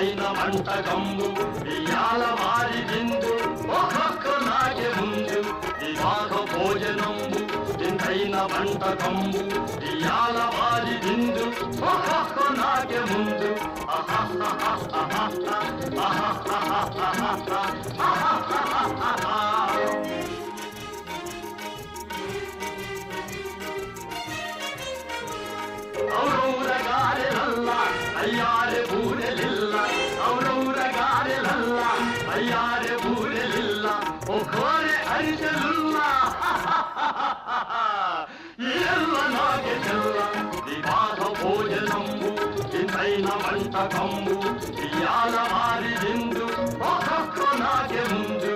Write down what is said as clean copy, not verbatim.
వింతైన వంటకంబు ఇయాల వారి విందు ఒక్కొక్క నాగే ముందు వివాహ భోజనంబు వింతైన వంటకంబు ఇయాల వారి విందు ఒక్కొక్క నాగే ముందు ఔరౌరగారెలల్ల అయ్యారె బూరెలిల్ల ఔరౌరగారెలల్ల అయ్యారె బూరెలిల్ల ఒకోరె అరిసెలుల్ల ఎల్ల నాగే తెల్ల వివాహ భోజనంబు వింతైన వంటకంబు ఇయాల వారి విందు ఒక్కొక్క నాగే ముందు